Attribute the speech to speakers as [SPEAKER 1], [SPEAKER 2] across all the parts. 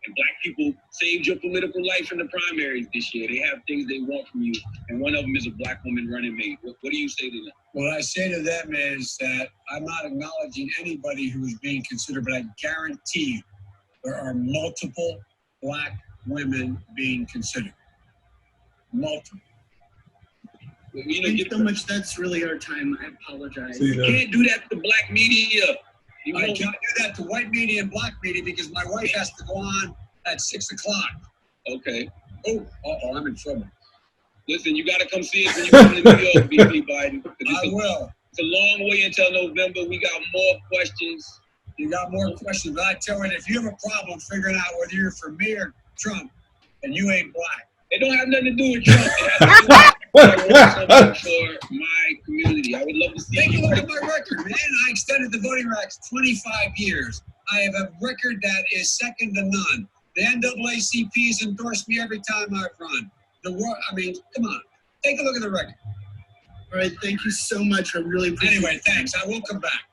[SPEAKER 1] And black people saved your political life in the primaries this year. They have things they want from you, and one of them is a black woman running mate. What do you say to them?
[SPEAKER 2] What I say to them is that I'm not acknowledging anybody who is being considered, but I guarantee you there are multiple black women being considered. Multiple.
[SPEAKER 3] You know, Thanks so much. That's really our time. I apologize.
[SPEAKER 1] You can't do that to black media.
[SPEAKER 2] I can't do that to white media and black media because my wife has to go on at 6 o'clock.
[SPEAKER 1] Okay.
[SPEAKER 2] Oh, I'm in trouble.
[SPEAKER 1] Listen, you got to come see us when you come to New York, VP Biden.
[SPEAKER 2] I will.
[SPEAKER 1] It's a long way until November. We got more questions.
[SPEAKER 2] You got more questions, but I tell you, if you have a problem figuring out whether you're for me or Trump, and you ain't black.
[SPEAKER 1] It don't have nothing to do with Trump. It has to do with I want something for my community. I would love to see
[SPEAKER 2] Take a look at my record, man. I extended the voting rights 25 years. I have a record that is second to none. The NAACP has endorsed me every time I've run. Come on. Take a look at the record.
[SPEAKER 3] All right, thank you so much. I really appreciate it.
[SPEAKER 2] Anyway, thanks. I will come back.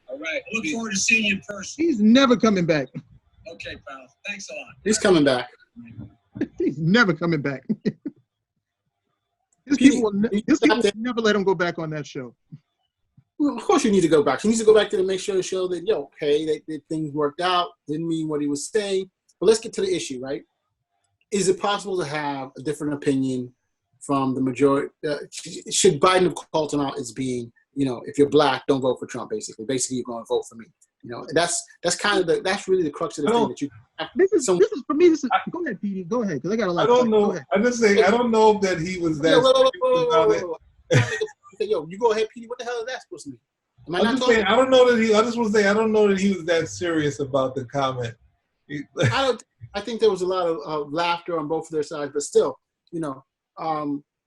[SPEAKER 1] All right.
[SPEAKER 2] I look forward to seeing you in person.
[SPEAKER 4] He's never coming back.
[SPEAKER 2] Okay, pal. Thanks a lot.
[SPEAKER 5] He's coming back.
[SPEAKER 4] He's never coming back. His people will never let him go back on that show.
[SPEAKER 5] Well, of course you need to go back. He needs to go back to the make sure show that, that things worked out, didn't mean what he was saying. But let's get to the issue, right? Is it possible to have a different opinion from the majority? Should Biden have called him out as being, if you're black, don't vote for Trump, basically. Basically, you're going to vote for me. That's kind of that's really the crux of the thing that you.
[SPEAKER 4] This is for me. Go ahead, Petey. Go ahead, because I got a lot.
[SPEAKER 6] I don't know. I just say I don't know that he was that.
[SPEAKER 5] You go ahead, Petey. What the hell is that supposed to mean?
[SPEAKER 6] I don't know that he. I just want to say I don't know that he was that serious about the comment.
[SPEAKER 5] I think there was a lot of laughter on both of their sides, but still,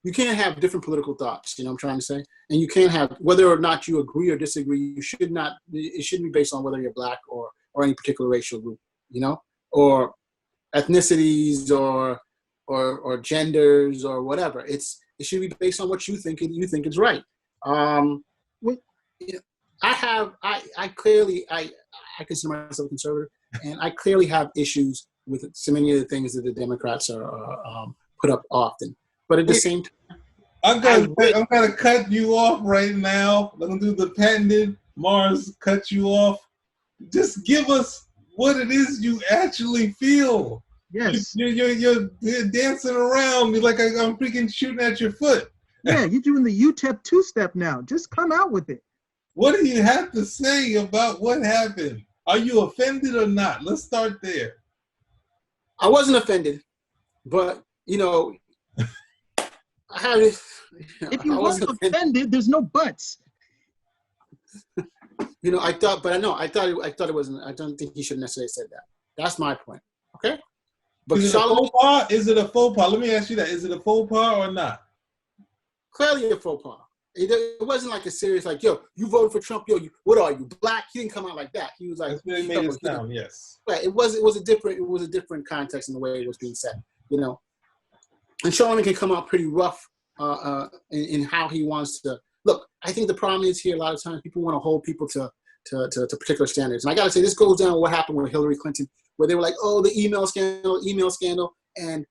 [SPEAKER 5] you can't have different political thoughts. You know what I'm trying to say? And you can't have, whether or not you agree or disagree, it shouldn't be based on whether you're black or any particular racial group, or ethnicities or genders or whatever. It should be based on what you think is right. I clearly consider myself a conservative, and I clearly have issues with so many of the things that the Democrats are put up often. But at the same time,
[SPEAKER 6] I'm gonna cut you off right now. I'm gonna do the patented Mars cut you off. Just give us what it is you actually feel.
[SPEAKER 4] Yes.
[SPEAKER 6] You're dancing around me like I'm freaking shooting at your foot.
[SPEAKER 4] Yeah, you're doing the UTEP two-step now. Just come out with it.
[SPEAKER 6] What do you have to say about what happened? Are you offended or not? Let's start there.
[SPEAKER 5] I wasn't offended, but
[SPEAKER 4] if you wasn't offended, there's no buts.
[SPEAKER 5] I thought it wasn't. I don't think he should necessarily said that. That's my point. Okay. But
[SPEAKER 6] is it a faux pas? Is it a faux pas? Let me ask you that. Is it a faux pas or not?
[SPEAKER 5] Clearly a faux pas. It wasn't like a serious you voted for Trump. What are you, black? He didn't come out like that. He was like,
[SPEAKER 6] that's made it sound, yes.
[SPEAKER 5] Right. It was a different context in the way it was being said. And Charlamagne can come out pretty rough in how he wants to look. I think the problem is here a lot of times people want to hold people to particular standards. And I got to say, this goes down to what happened with Hillary Clinton, where they were like, oh, the email scandal. And,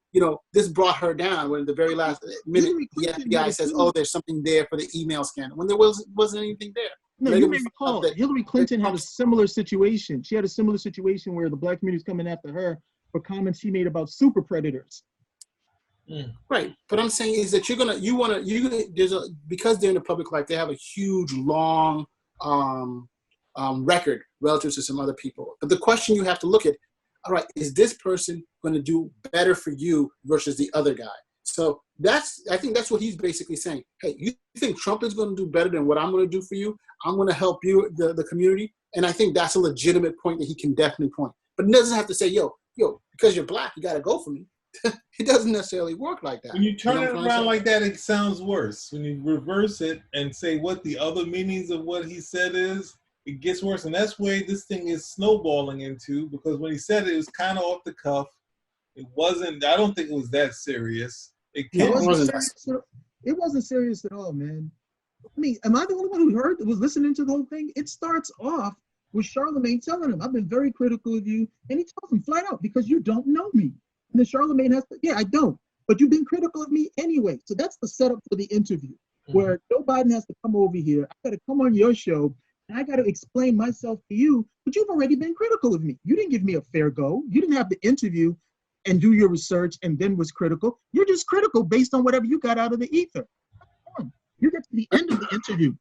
[SPEAKER 5] this brought her down when at the very last minute, the FBI says, oh, there's something there for the email scandal, when there wasn't anything there.
[SPEAKER 4] No, you may recall that Hillary Clinton had a similar situation. She had a similar situation where the black community is coming after her for comments she made about super predators.
[SPEAKER 5] Right. But I'm saying is that because they're in the public life, they have a huge, long record relative to some other people. But the question you have to look at, all right, is this person going to do better for you versus the other guy? So I think that's what he's basically saying. Hey, you think Trump is going to do better than what I'm going to do for you? I'm going to help you, the community. And I think that's a legitimate point that he can definitely point. But it doesn't have to say, yo, because you're black, you got to go for me. It doesn't necessarily work like that.
[SPEAKER 6] When you turn it around like that, it sounds worse. When you reverse it and say what the other meanings of what he said is, it gets worse. And that's where this thing is snowballing into, because when he said it was kind of off the cuff. It wasn't, I don't think it was that serious. It
[SPEAKER 4] wasn't serious at all, man. I mean, am I the only one who was listening to the whole thing? It starts off was Charlemagne telling him, I've been very critical of you. And he tells him flat out, because you don't know me. And then Charlemagne has to, yeah, I don't. But you've been critical of me anyway. So that's the setup for the interview, where Joe Biden has to come over here. I got to come on your show. And I got to explain myself to you, but you've already been critical of me. You didn't give me a fair go. You didn't have the interview and do your research and then was critical. You're just critical based on whatever you got out of the ether. You get to the end of the interview.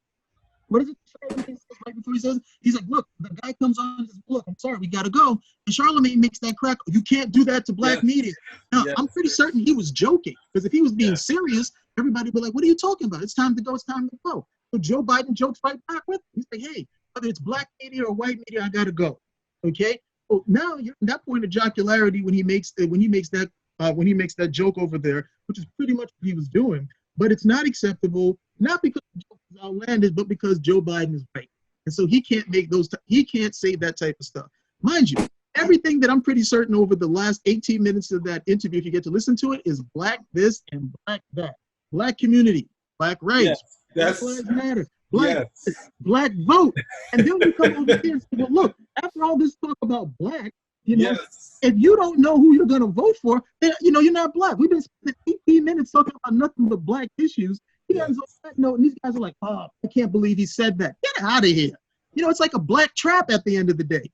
[SPEAKER 4] What is it Charlemagne says right before he says? He's like, look, the guy comes on and says, look, I'm sorry, we got to go. And Charlemagne makes that crack. You can't do that to black media. Now, I'm pretty certain he was joking, because if he was being serious, everybody would be like, what are you talking about? It's time to go. It's time to go. So Joe Biden jokes right back with him. He's like, hey, whether it's black media or white media, I got to go. Okay? Well, now you're at that point of jocularity when he makes that joke over there, which is pretty much what he was doing. But it's not acceptable, not because the joke is outlandish, but because Joe Biden is right. And so he can't make he can't say that type of stuff. Mind you, everything that I'm pretty certain over the last 18 minutes of that interview, if you get to listen to it, is black this and black that. Black community, black rights, Black Lives Matter, black vote. And then we come over here and say, well, look, after all this talk about black, you know, if you don't know who you're going to vote for, then, you know, you're not black. We've been spending 18 minutes talking about nothing but black issues. He ends on that note, and these guys are like, oh, I can't believe he said that. Get out of here. You know, it's like a black trap at the end of the day.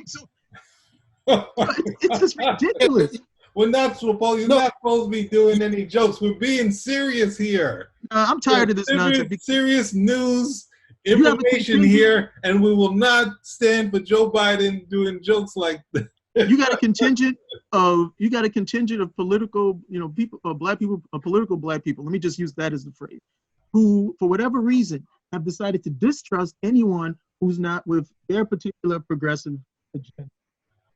[SPEAKER 4] So, it's just ridiculous.
[SPEAKER 6] You're not supposed to be doing any jokes. We're being serious here.
[SPEAKER 4] I'm tired of this nonsense.
[SPEAKER 6] Serious news information here, and we will not stand for Joe Biden doing jokes like that.
[SPEAKER 4] You got a contingent of political, you know, people, black people, political black people. Let me just use that as the phrase, who, for whatever reason, have decided to distrust anyone who's not with their particular progressive agenda.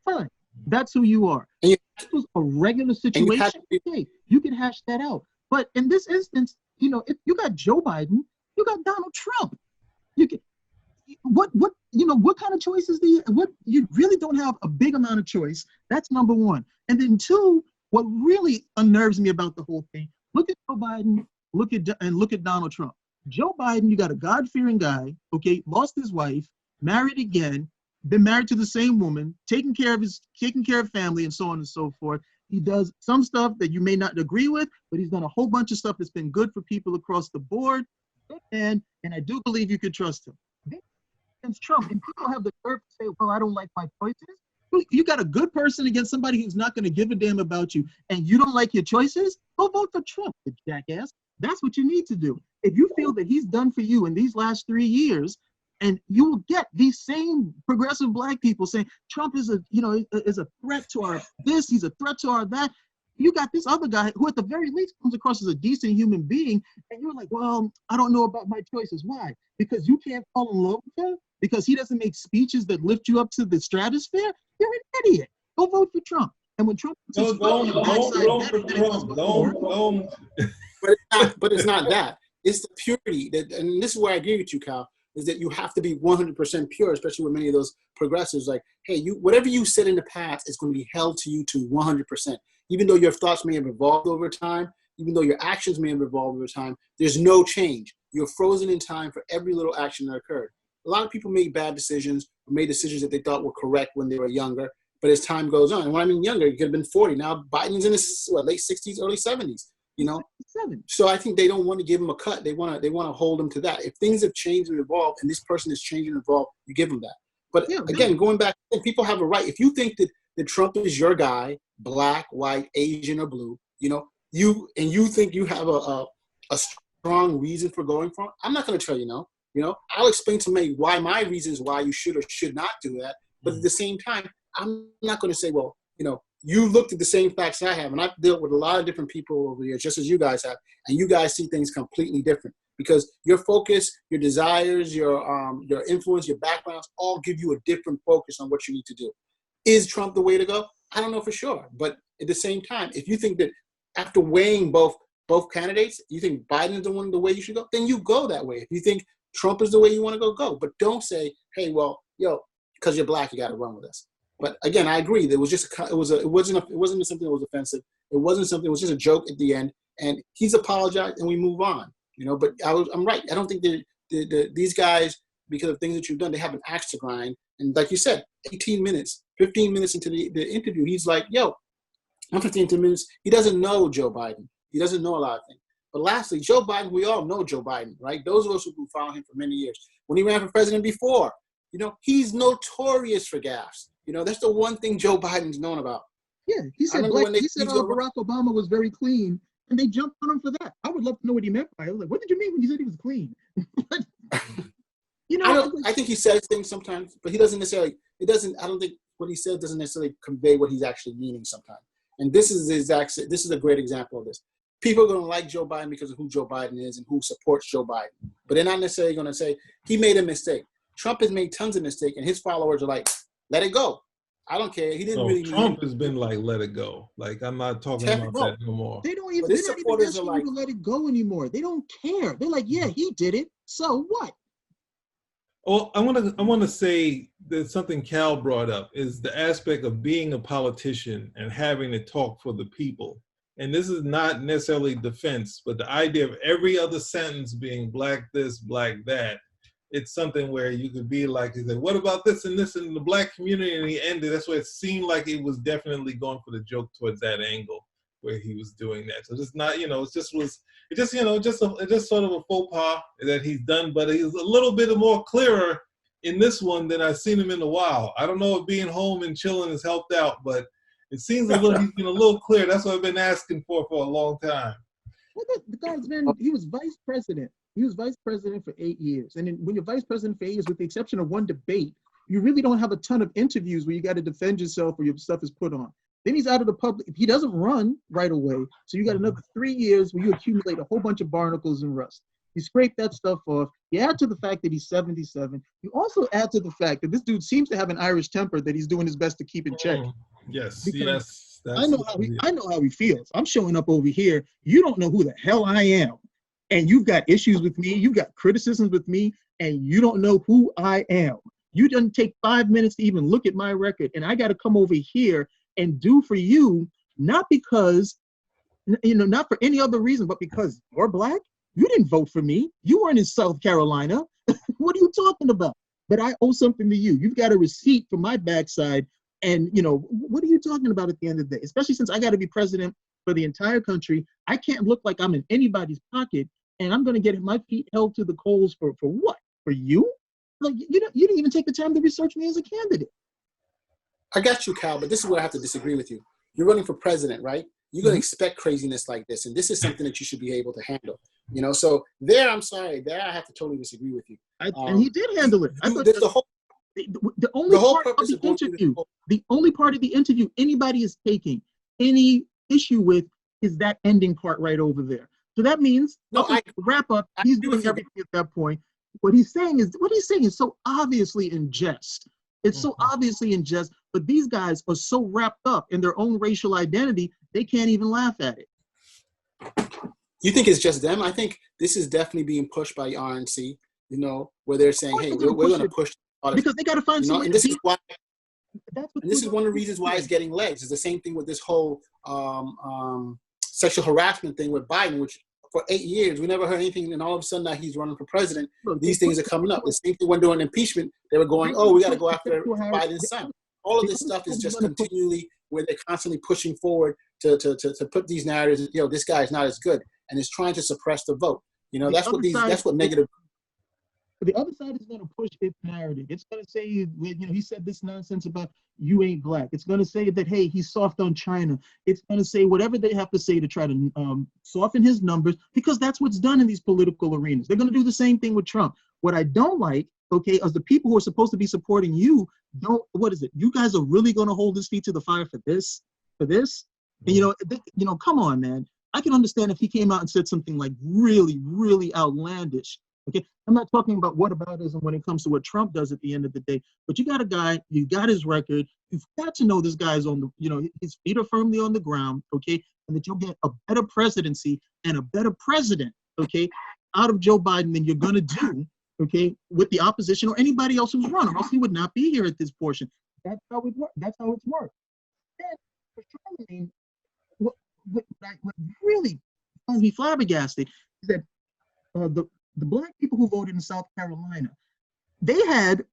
[SPEAKER 4] Fine, that's who you are. If this was a regular situation, okay, you can hash that out. But in this instance, you know, if you got Joe Biden, you got Donald Trump. You can. What kind of choices you really don't have a big amount of choice. That's number one. And then two, what really unnerves me about the whole thing, look at Joe Biden, look at Donald Trump. Joe Biden, you got a God-fearing guy, okay, lost his wife, married again, been married to the same woman, taking care of family and so on and so forth. He does some stuff that you may not agree with, but he's done a whole bunch of stuff that's been good for people across the board. And I do believe you could trust him. Against Trump, and people have the nerve to say, well, I don't like my choices. You got a good person against somebody who's not going to give a damn about you, and you don't like your choices? Go vote for Trump, you jackass. That's what you need to do. If you feel that he's done for you in these last 3 years, and you will get these same progressive black people saying Trump is a threat to our this, he's a threat to our that. You got this other guy who at the very least comes across as a decent human being, and you're like, well, I don't know about my choices. Why? Because you can't fall in love with him? Because he doesn't make speeches that lift you up to the stratosphere? You're an idiot. Go vote for Trump. And when Trump
[SPEAKER 6] don't vote for Trump.
[SPEAKER 5] But it's not that. It's the purity that, and this is where I agree with you, Kyle, is that you have to be 100% pure, especially with many of those progressives. Like, hey, whatever you said in the past is going to be held to you to 100%. Even though your thoughts may have evolved over time, even though your actions may have evolved over time, there's no change. You're frozen in time for every little action that occurred. A lot of people made bad decisions, or made decisions that they thought were correct when they were younger, but as time goes on, and when I mean younger, you could have been 40. Now Biden's in his late 60s, early 70s. You know, so I think they don't want to give him a cut. They want to hold him to that. If things have changed and evolved, and this person is changing and evolved, you give them that. But again, going back, people have a right. If you think that Trump is your guy, black, white, Asian, or blue, you know, you think you have a strong reason for going for him, I'm not going to tell you no. You know, I'll explain to me why my reasons why you should or should not do that. But at the same time, I'm not going to say, well, you know, you looked at the same facts I have, and I've dealt with a lot of different people over the years, just as you guys have, and you guys see things completely different because your focus, your desires, your influence, your backgrounds all give you a different focus on what you need to do. Is Trump the way to go? I don't know for sure, but at the same time, if you think that after weighing both candidates, you think Biden is the way you should go, then you go that way. If you think Trump is the way you want to go. But don't say, hey, well, because you're black, you got to run with us. But again, I agree. It wasn't something that was offensive. It wasn't something. It was just a joke at the end. And he's apologized, and we move on. You know. But I'm right. I don't think these guys because of things that you've done. They have an axe to grind. And like you said, 18 minutes, 15 minutes into the interview, he's like, yo, I'm 15 minutes. He doesn't know Joe Biden. He doesn't know a lot of things. But lastly, Joe Biden, we all know Joe Biden, right? Those of us who follow him for many years. When he ran for president before, he's notorious for gaffes. That's the one thing Joe Biden's known about.
[SPEAKER 4] Yeah, he said Barack Obama was very clean, and they jumped on him for that. I would love to know what he meant by it. I was like, what did you mean when you said he was clean?
[SPEAKER 5] I think he says things sometimes, but he doesn't necessarily. I don't think what he says doesn't necessarily convey what he's actually meaning sometimes. And this is a great example of this. People are going to like Joe Biden because of who Joe Biden is and who supports Joe Biden, but they're not necessarily going to say he made a mistake. Trump has made tons of mistakes, and his followers are like, let it go. I don't care. He didn't really.
[SPEAKER 6] Trump has been like, let it go. Like, I'm not talking about that no more.
[SPEAKER 4] They don't even. They're not even asking you to let it go anymore. They don't care. They're like, yeah, he did it. So what?
[SPEAKER 6] Oh, I want to say that something Cal brought up is the aspect of being a politician and having to talk for the people. And this is not necessarily defense, but the idea of every other sentence being black this, black that. It's something where you could be like, he said, what about this and this in the black community? And he ended. That's why it seemed like it was definitely going for the joke towards that angle where he was doing that. So it's not, it's just sort of a faux pas that he's done, but he's a little bit more clearer in this one than I've seen him in a while. I don't know if being home and chilling has helped out, but it seems he's been a little clear. That's what I've been asking for a long time.
[SPEAKER 4] Well, the guy's been, he was vice president. He was vice president for 8 years. And then when you're vice president for 8 years, with the exception of one debate, you really don't have a ton of interviews where you got to defend yourself or your stuff is put on. Then he's out of the public. He doesn't run right away. So you got another 3 years where you accumulate a whole bunch of barnacles and rust. You scrape that stuff off. You add to the fact that he's 77. You also add to the fact that this dude seems to have an Irish temper that he's doing his best to keep in check.
[SPEAKER 6] Yes,
[SPEAKER 4] because
[SPEAKER 6] yes.
[SPEAKER 4] I know how he feels. I'm showing up over here. You don't know who the hell I am. And you've got issues with me. You've got criticisms with me. And you don't know who I am. You didn't take 5 minutes to even look at my record. And I got to come over here and do for you, not because, not for any other reason, but because you're black. You didn't vote for me. You weren't in South Carolina. What are you talking about? But I owe something to you. You've got a receipt for my backside. And, what are you talking about at the end of the day? Especially since I got to be president for the entire country. I can't look like I'm in anybody's pocket. And I'm going to get my feet held to the coals for what? For you? Like, you didn't even take the time to research me as a candidate.
[SPEAKER 5] I got you, Cal, but this is where I have to disagree with you. You're running for president, right? You're going to expect craziness like this. And this is something that you should be able to handle. So there, I'm sorry. There, I have to totally disagree with you.
[SPEAKER 4] And he did handle it. I thought the only part of the interview anybody is taking any issue with is that ending part right over there. So that means wrap up. He's doing everything at that point. What he's saying is so obviously in jest. It's so obviously in jest, but these guys are so wrapped up in their own racial identity, they can't even laugh at it.
[SPEAKER 5] You think it's just them? I think this is definitely being pushed by RNC, where they're saying, hey, we're going to push.
[SPEAKER 4] Because they got to find someone.
[SPEAKER 5] And this is why. And this is one of the reasons why it's getting legs. It's the same thing with this whole sexual harassment thing with Biden, which for 8 years, we never heard anything. And all of a sudden now he's running for president. These things are coming up. The same thing when doing impeachment, they were going, we got to go after Biden's son. All of this stuff is just continually where they're constantly pushing forward to put these narratives, this guy is not as good. And it's trying to suppress the vote. That's what negative.
[SPEAKER 4] The other side is going to push its narrative. It's going to say, he said this nonsense about you ain't black. It's going to say that, hey, he's soft on China. It's going to say whatever they have to say to try to soften his numbers, because that's what's done in these political arenas. They're going to do the same thing with Trump. What I don't like, is the people who are supposed to be supporting you what is it? You guys are really going to hold his feet to the fire for this? And, come on, man. I can understand if he came out and said something like really, really outlandish. Okay, I'm not talking about whataboutism when it comes to what Trump does at the end of the day, but you got a guy, you got his record, you've got to know this guy's on the, his feet are firmly on the ground, okay, and that you'll get a better presidency and a better president, okay, out of Joe Biden than you're going to do, okay, with the opposition or anybody else who's running, or else he would not be here at this portion. That's how it works. That's how it's worked. Then, for Charlemagne, what really finds me flabbergasted is that the black people who voted in South Carolina, They had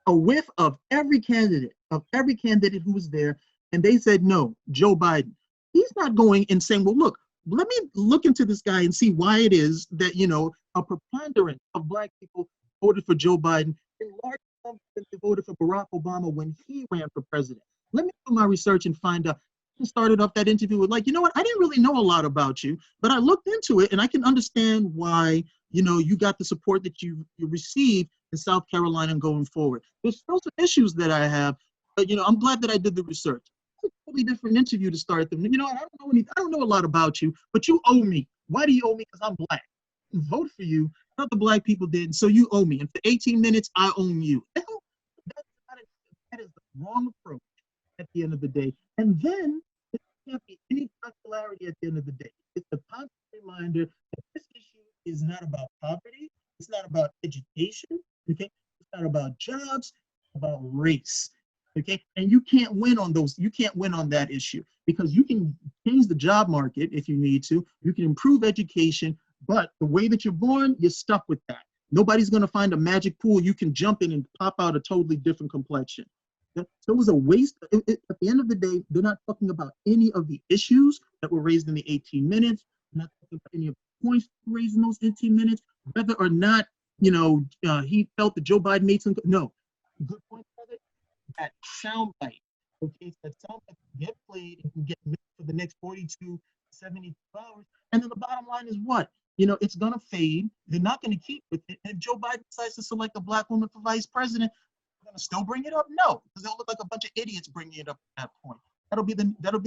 [SPEAKER 4] a whiff of every candidate who was there, and they said, no, Joe Biden. He's not going and saying, well, look, let me look into this guy and see why it is that, a preponderance of Black people voted for Joe Biden and large numbers that they voted for Barack Obama when he ran for president. Let me do my research and find out. I started off that interview with like, you know what, I didn't really know a lot about you, but I looked into it and I can understand why, you got the support that you received in South Carolina and going forward. There's still some issues that I have, but I'm glad that I did the research. It's a totally different interview to start them. I don't know a lot about you, but you owe me. Why do you owe me? Because I'm Black. I vote for you. Other Black people didn't, so you owe me. And for 18 minutes, I own you. That is the wrong approach at the end of the day. And then there can't be any popularity at the end of the day. It's a constant reminder that this issue is not about poverty. It's not about education. Okay, it's not about jobs. It's about race. Okay, and you can't win on those. You can't win on that issue because you can change the job market if you need to. You can improve education, but the way that you're born, you're stuck with that. Nobody's going to find a magic pool you can jump in and pop out a totally different complexion. So it was a waste. At the end of the day, they're not talking about any of the issues that were raised in the 18 minutes. They're not talking about any of the points raised in those 18 minutes. Whether or not he felt that Joe Biden made some. No, good point, brother. That soundbite, okay, that soundbite can get played and can get mixed for the next 42, 72 hours. And then the bottom line is what? It's gonna fade. They're not gonna keep with it. And if Joe Biden decides to select a Black woman for vice president, they're gonna still bring it up? No, because they'll look like a bunch of idiots bringing it up at that point. That'll be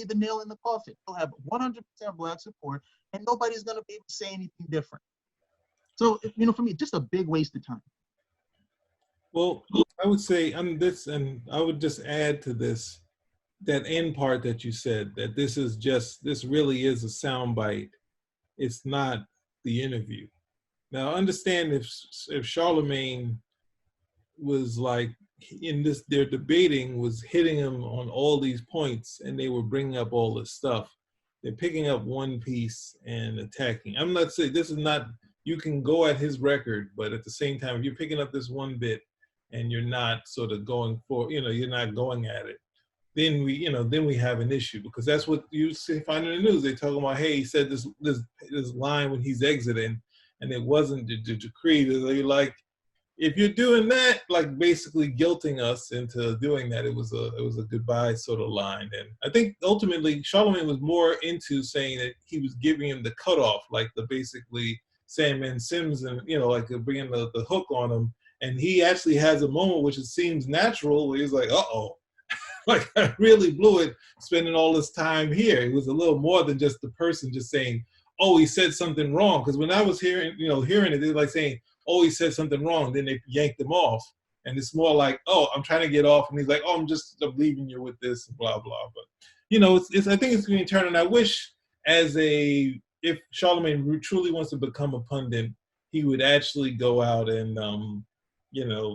[SPEAKER 4] the nail in the coffin. They'll have 100% Black support, and nobody's gonna be able to say anything different. So, for me, just a big waste of time.
[SPEAKER 6] Well, I would say this, and I would just add to this, that end part that you said, that this really is a soundbite. It's not the interview. Now, understand if Charlemagne was like, they're debating, was hitting him on all these points, and they were bringing up all this stuff. They're picking up one piece and attacking. I'm not saying this is not, you can go at his record, but at the same time, if you're picking up this one bit and you're not sort of going for, you're not going at it, then we have an issue, because that's what you find in the news. They talk about, hey, he said this line when he's exiting, and it wasn't the decree. They're like, if you're doing that, like basically guilting us into doing that, it was a goodbye sort of line. And I think ultimately Charlemagne was more into saying that he was giving him the cutoff, like the basically Sandman Sims, and like bringing the hook on him. And he actually has a moment which it seems natural where he's like, uh-oh, like I really blew it spending all this time here. It was a little more than just the person just saying, oh, he said something wrong. Because when I was hearing it, they're like saying, oh, he said something wrong. Then they yanked him off. And it's more like, oh, I'm trying to get off. And he's like, oh, I'm leaving you with this, and blah, blah. But, I think it's going to turn. And I wish if Charlemagne truly wants to become a pundit, he would actually go out and,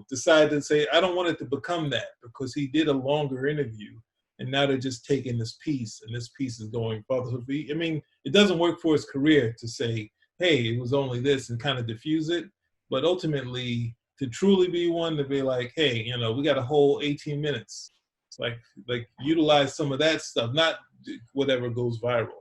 [SPEAKER 6] decide to say, I don't want it to become that, because he did a longer interview. And now they're just taking this piece, and this piece is going further. I mean, it doesn't work for his career to say, hey, it was only this, and kind of diffuse it. But ultimately, to truly be one to be like, hey, we got a whole 18 minutes. It's like utilize some of that stuff, not whatever goes viral.